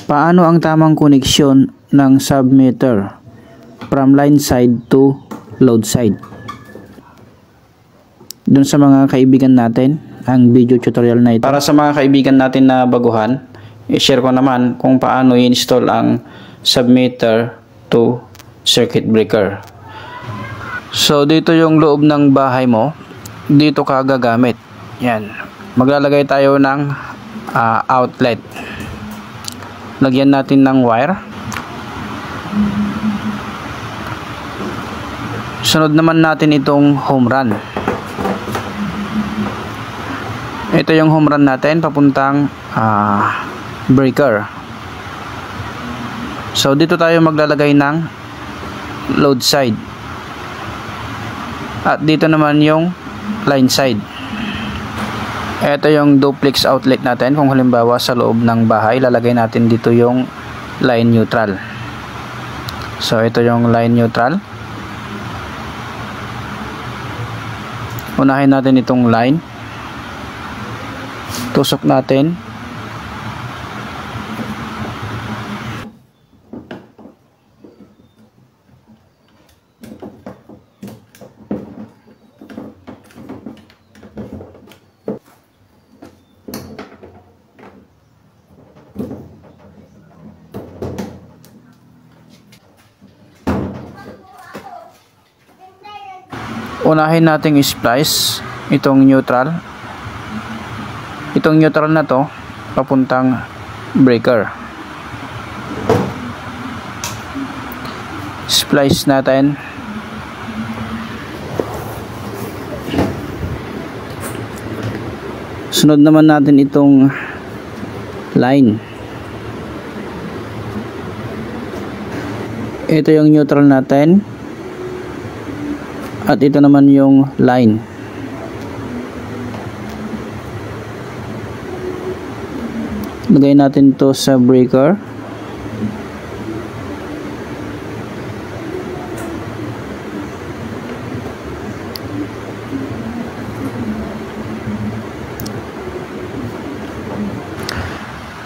Paano ang tamang koneksyon ng submeter from line side to load side? Dun sa mga kaibigan natin, ang video tutorial na ito. Para sa mga kaibigan natin na baguhan, i-share ko naman kung paano i-install ang submeter to circuit breaker. So dito yung loob ng bahay mo, dito ka gagamit. Yan. Maglalagay tayo ng outlet. Lagyan natin ng wire. Sunod naman natin itong home run. Ito yung home run natin papuntang breaker. So dito tayo maglalagay ng load side. At dito naman yung line side. Ito yung duplex outlet natin. Kung halimbawa sa loob ng bahay, lalagay natin dito yung line neutral. So ito yung line neutral. Unahin natin itong line. Tusok natin. Unahin nating splice itong neutral. Itong neutral na to papuntang breaker. Splice natin. Sunod naman natin itong line. Ito yung neutral natin. At ito naman yung line. Lagay natin to sa breaker.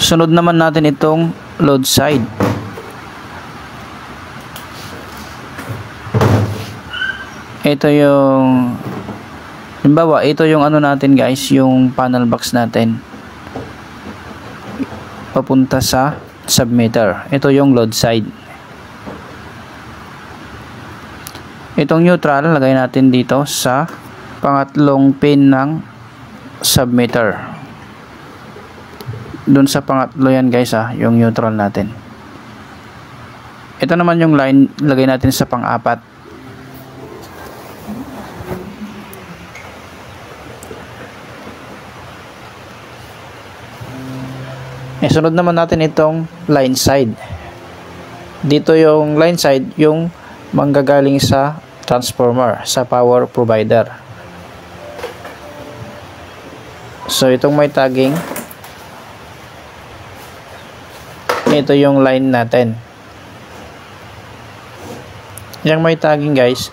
Sunod naman natin itong load side. Ito yung halimbawa, ito yung ano natin guys, yung panel box natin papunta sa submeter. Ito yung load side. Itong neutral lagay natin dito sa pangatlong pin ng submeter. Doon sa pangatlo yan guys yung neutral natin. Ito naman yung line, lagay natin sa pang-apat. Sunod naman natin itong line side. Dito yung line side, yung manggagaling sa transformer, sa power provider. So itong may tagging, ito yung line natin. Yung may tagging guys,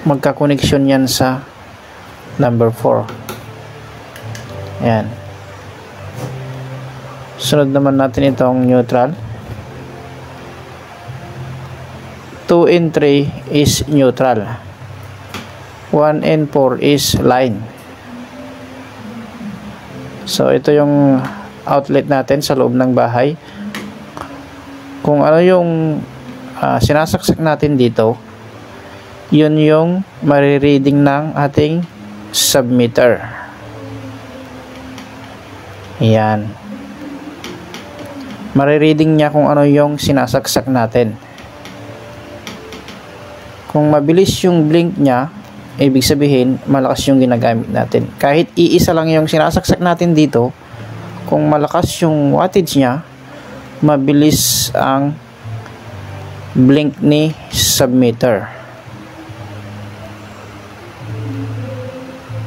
magka-connection yan sa number 4. Ayan. Sunod naman natin itong neutral. 2 and 3 is neutral. 1 and 4 is line. So ito yung outlet natin sa loob ng bahay. Kung ano yung sinasaksak natin dito, yun yung marireading ng ating submeter. Ayan. Marireading niya kung ano yung sinasaksak natin. Kung mabilis yung blink niya, ibig sabihin malakas yung ginagamit natin. Kahit iisa lang yung sinasaksak natin dito, kung malakas yung wattage niya, mabilis ang blink ni submeter.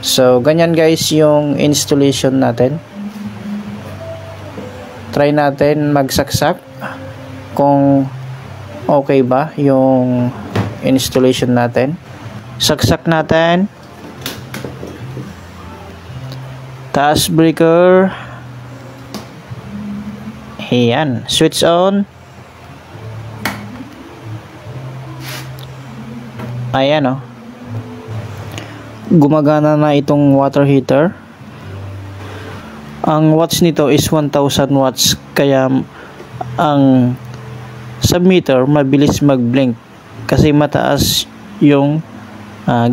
So ganyan guys yung installation natin. Try natin magsaksak kung okay ba yung installation natin. Saksak natin. Taas breaker. Ayan, switch on. Ayan oh. Gumagana na itong water heater. Ang watts nito is 1000 watts, kaya ang submeter mabilis mag-blink kasi mataas yung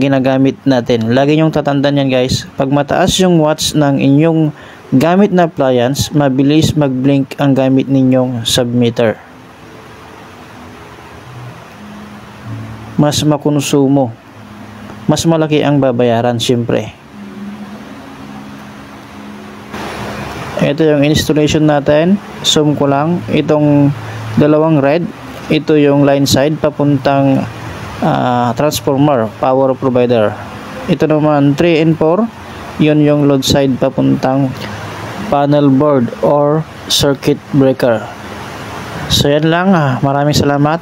ginagamit natin. Lagi nyong tatandaan yan guys, pag mataas yung watts ng inyong gamit na appliance, mabilis mag-blink ang gamit ninyong submeter. Mas makonsumo, mas malaki ang babayaran syempre. Ito yung installation natin. Zoom ko lang. Itong dalawang red, ito yung line side papuntang transformer, power provider. Ito naman 3 and 4, yun yung load side papuntang panel board or circuit breaker. So yan lang. Maraming salamat.